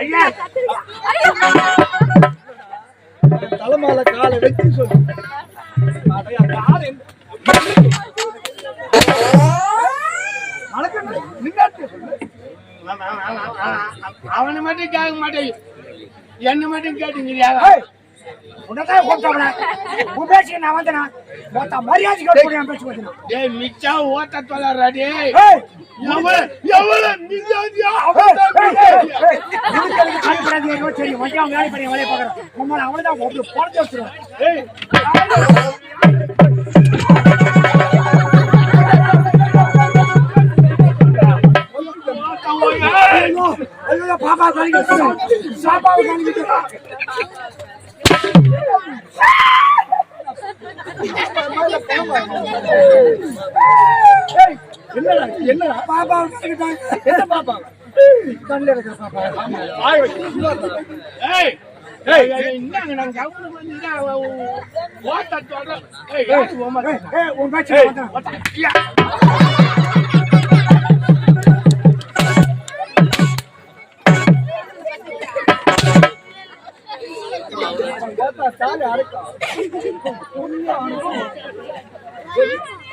ஐயா தலைமால காலை வச்சு சொல்லு. அவனை மட்டும் கேட்க மாட்டேன், என்ன மட்டும் கேட்டுங்கிறியா? உனதான் கூப்பிட்டா உன் பேச்சு நான் வந்தேனா மொத்த மரியாதை கேட்டு பேச்சு வந்தேன். டேய் மிச்சா ஓட்ட தொலைறா டேய். சரி வண்டியா வேலை பண்ணி வேலையை பார்க்குறேன். உங்களை அவனைதான் பணத்தை வச்சுருவேன். பாப்பா சாப்பாடு என்னடா பாப்பா என்ன பாப்பா கண்ணில் இருக்கிற பாப்பா என்னங்க நாங்க ஓட்ட தொலை உன் பேச்சு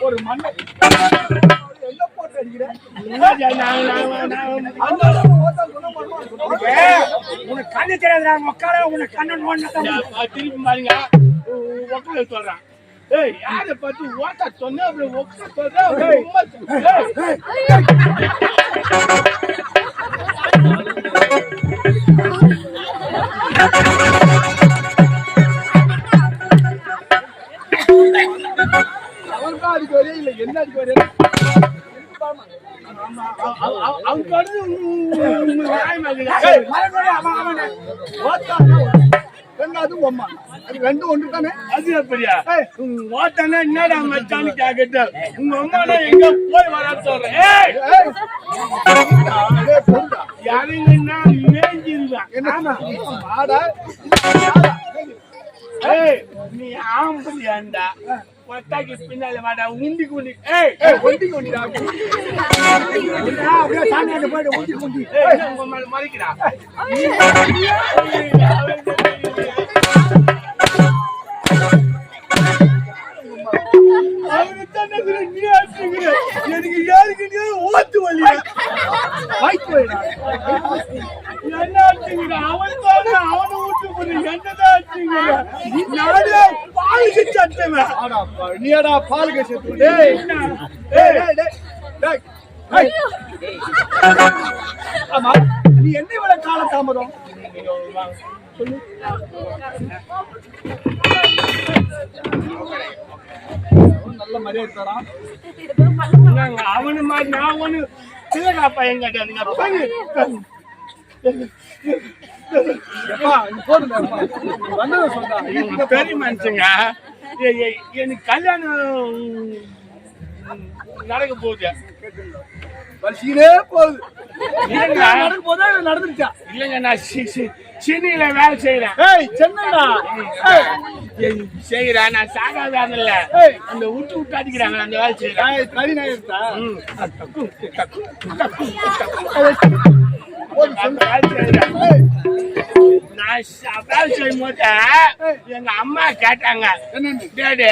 ஒரு மண்ணை போட்டு அடிக்கிறேன். உனக்கு கண்ணு தெரியாதுடா மொக்கால உனக்கு கண்ணு திருப்பி பாருங்க ஒக்கல சொல்றான். ஏய் யாரை பார்த்து ஓட்ட சொன்ன அப்புறம் ஒக்க அவன்தான் அடிக்க வரே இல்லை, என்ன அடிக்க வரே? ரெண்டும் ஒன்று தானே? அது எப்படியா ஓட்டனா என்னடா மச்சான்னு கேக்கட்டு உங்க அம்மா எங்க போய் வர சொல்றேன். யாருங்கன்னா மேஞ்சிருக்கான். நீ ஆம்பளியாண்டா கொட்டாக்கி பின்னால வாடா உண்டி குண்டி. ஒண்டி கொண்டிடா அப்படியே சாமியாண்ட போயிட்டு உண்டி குண்டி உங்க மேல மறைக்கிறா. எனக்கு யாருக்கு ஓத்து வழி என்ன ஆச்சுங்க? அவன் பாருங்க அவனை விட்டு போது என்னதான் ஆச்சுங்க? நானே பாலுக்கு சட்டுவேன். நீடா பாலுக்கு செத்து. ஆமா நீ என்ன இவ்வளவு கால தாமதம் சொல்லு. நல்ல மரியாதை தரான். அவனு மாதிரி நான் ஒண்ணு சிலகா பையன் கேட்டாங்க. பெரிய மனுஷங்க எனக்கு கல்யாணம் நடக்க போகுது. வரிசையிலே போகுது. நடக்கும் போதே நடந்துருச்சா? இல்லைங்க நான் சென்னையில வேலை செய்யறேன். சென்னைடா செய்யறேன். நான் சாகா வேலை இல்ல, அந்த விட்டு விட்டு அடிக்கிறாங்க அந்த வேலை செய்யறேன். கறி நாயிருந்தா நான் வேலை செய்யும் போது எங்க அம்மா கேட்டாங்க, டேடி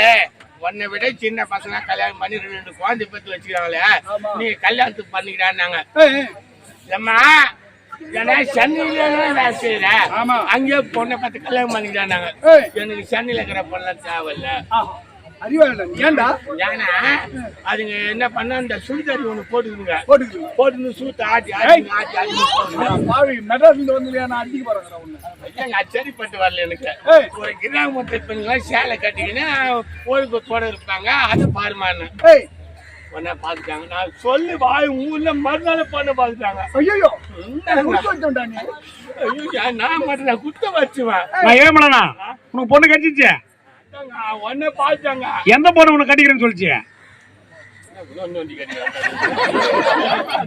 உன்னை விட சின்ன பசங்க கல்யாணம் பண்ணி 2 குழந்தை பெற்று வச்சுக்கிறாங்களே, நீ கல்யாணத்துக்கு பண்ணிக்கிறான்னாங்க. ஏம்மா ஏன்னா சென்னையில வேலை செய்யறேன், அங்கேயே பொண்ணை பார்த்து கல்யாணம் பண்ணிக்கிறாங்க. எனக்கு சென்னையில இருக்கிற பொண்ணு தேவையில்ல. ஏன்டா ஏன்னா அதுங்க என்ன பண்ண அந்த சுடிதாரி ஒண்ணு போட்டுக்குங்க, போட்டு சூத்த ஆட்டி மெட்ராஸ்ல வந்து நான் அடிக்க போறேன். சரிப்பட்டு வரல எனக்கு. ஒரு கிராமத்து பெண்களாம் சேலை கட்டிக்கின்னு கோயிலுக்கு போட இருப்பாங்க, அதை பாருமான்னு உன்ன பாத்துட்டாங்க. நான் சொல்லி வாய் ஊர்ல மறுநாள் பண்ண பாத்துட்டாங்க. ஐயோ நான் மட்டும் நான் குத்த வச்சுவேன். ஏமலனா உனக்கு பொண்ணு கட்டிச்சு? உன்ன பாத்துட்டாங்க. எந்த பொண்ணு உனக்கு கட்டிக்கிறேன்னு சொல்லிச்சு?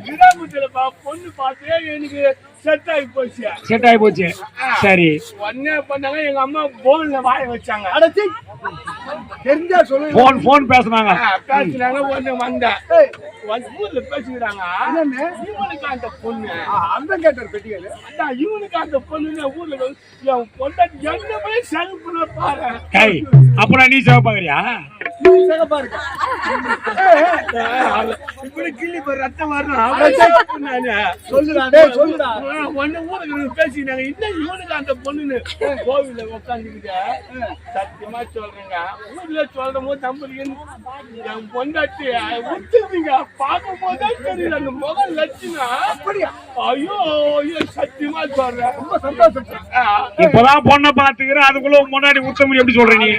கிராமத்துல பொண்ணு பார்த்தே எனக்கு செட் ஆகி போச்சு. செட் ஆகி போச்சு. சரி உடனே பண்ணாங்க, எங்க அம்மா போன்ல வாய வச்சாங்க. தெரிஞ்சா சொல்லுங்க. போன் பேசுனாங்க. பேசினாங்க ஒண்ணு வந்தேன். ஏய், ஊர்ல பேசிக்கிறாங்க. என்னன்னு? இவனுக்கு அந்த பொண்ணு அந்த கேட்டார் பெட்டிக்காரு. அதான் இவனுக்கு அந்த பொண்ணுன்னு ஊர்ல என் பொண்டாட்டி என்னமே செல்ஃபுல பாரு. ஏய், அப்புறம் நீ சேவை பாக்குறியா? நீ சிகப்பா இருக்க. இப்படி கிள்ளி போய் ரத்தம் வரணும். சொல்லுடா டேய், சொல்லுடா. ஒண்ணு ஊருக்கு பேசினாங்க. இன்னும் இவனுக்கு அந்த பொண்ணுன்னு கோவில உட்காந்துக்கிட்ட சத்தியமா சொல்றேங்க. ஊர்ல சொல்ற போது நம்புறீங்க என் பொண்டாட்டி விட்டுருவீங்க. பார்க்கும் போதுதான் தெரியல அந்த முகம் லட்சணம். அப்படியா? ஐயோ ஐயோ சத்தியமா சொல்றேன். ரொம்ப சந்தோஷம். இப்பதான் பொண்ணை பாத்துக்கிறேன், அதுக்குள்ள முன்னாடி உத்த முடியும் எப்படி சொல்ற நீ?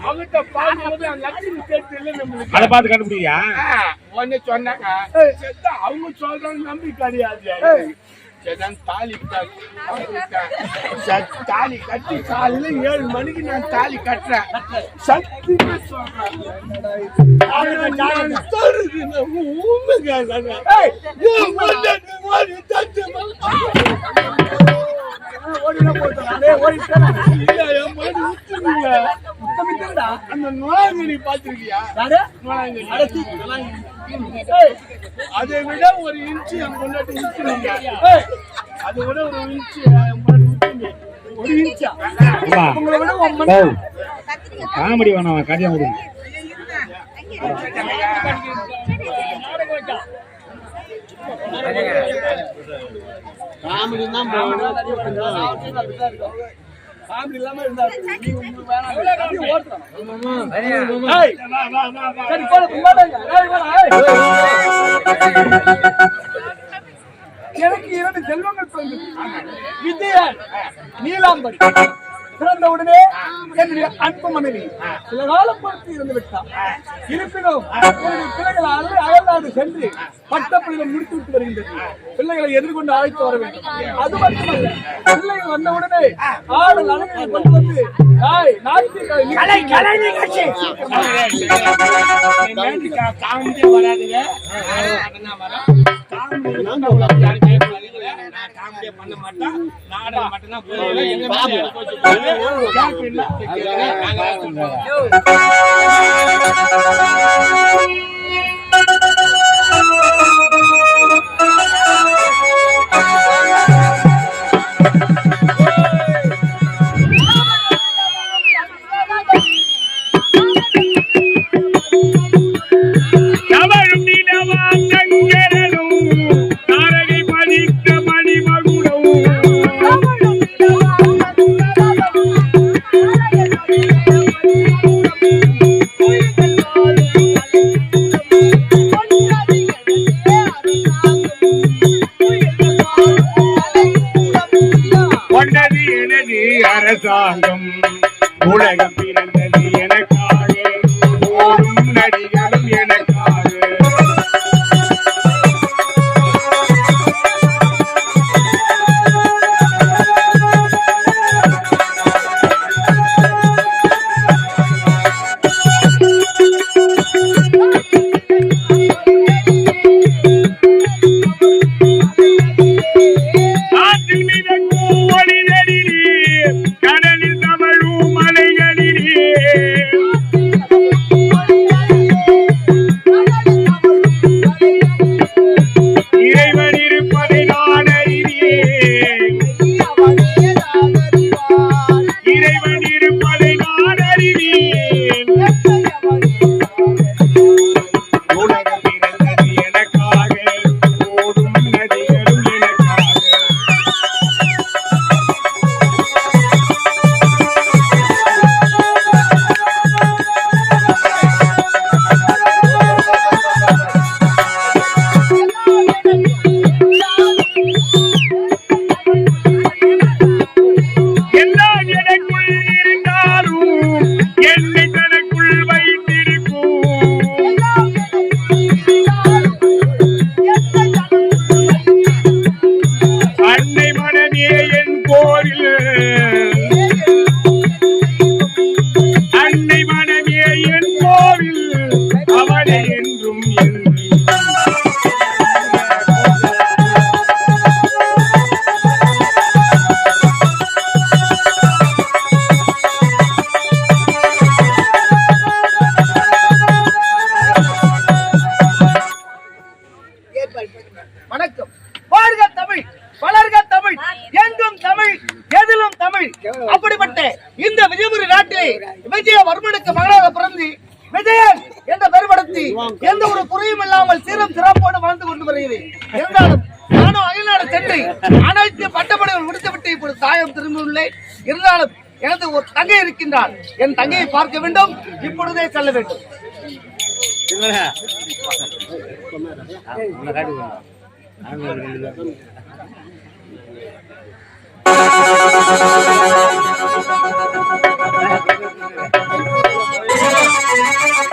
அவங்கிட்ட பார்க்கும்போது அந்த லட்சணம் தெரியல நம்மளுக்கு. அதை பார்த்து கண்டுபிடிக்கியா? ஒன்னு சொன்னாங்க. அவங்க சொல்றாங்க நம்பி கிடையாது. தாலி கட்டி காலையில 7 மணிக்கு நான் தாலி கட்டுறேன். சத்தியமா சொல்றேன். அந்த நோயாங்கனி பாத்திருக்கியா? அதை விட ஒரு இன்ச்சு என் பொண்டாட்டி விட்டுருங்க. அதை விட ஒரு இன்ச்சு என் பொண்டாட்டி ஒரு இன்ச்சா உங்களை விட காமெடி வேணாம், கதையா விடுங்க. காமெடி தான் காமெடி இல்லாம இருந்தா எனக்கு 2 செல்வங்கள் பிறந்தது. விஜயன், நீலாம்பரி. பிறந்த உடனே என்னுடைய அன்பு மனைவி சில காலம் பொறுத்து இருந்து விட்டார். இருப்பினும் என்னுடைய பிள்ளைகள் அயல்நாடு சென்று பட்டப்பள்ளியில் முடித்து விட்டு வருகின்றது. பிள்ளைகளை எதிர்கொண்டு அழைத்து வர வேண்டும். அது மட்டுமல்ல, பிள்ளைகள் வந்த உடனே ஆடல் அழகை கொண்டு வந்து காமெடியே வராதுங்க. காமெடியே பண்ண மாட்டேன். நாடகம் மட்டும்தான் அரசாங்கம் உலகம் பிறந்தது எனக்காக, ஓடும் நடிகளும் எனக்காக. தர்மனுக்கு மகனாக பிறந்து விஜயன் என்ற பெருமடத்தி எந்த ஒரு குறையும் இல்லாமல் சீரம் சிறப்போடு வாழ்ந்து கொண்டு வருகிறேன். இருந்தாலும் நானும் அயல்நாடு சென்று அனைத்து பட்டப்படைகள் முடித்துவிட்டு இப்பொழுது தாயம் திரும்பியுள்ளேன். இருந்தாலும் எனது ஒரு தங்கை இருக்கின்றாள். என் தங்கையை பார்க்க வேண்டும். இப்பொழுதே செல்ல வேண்டும்.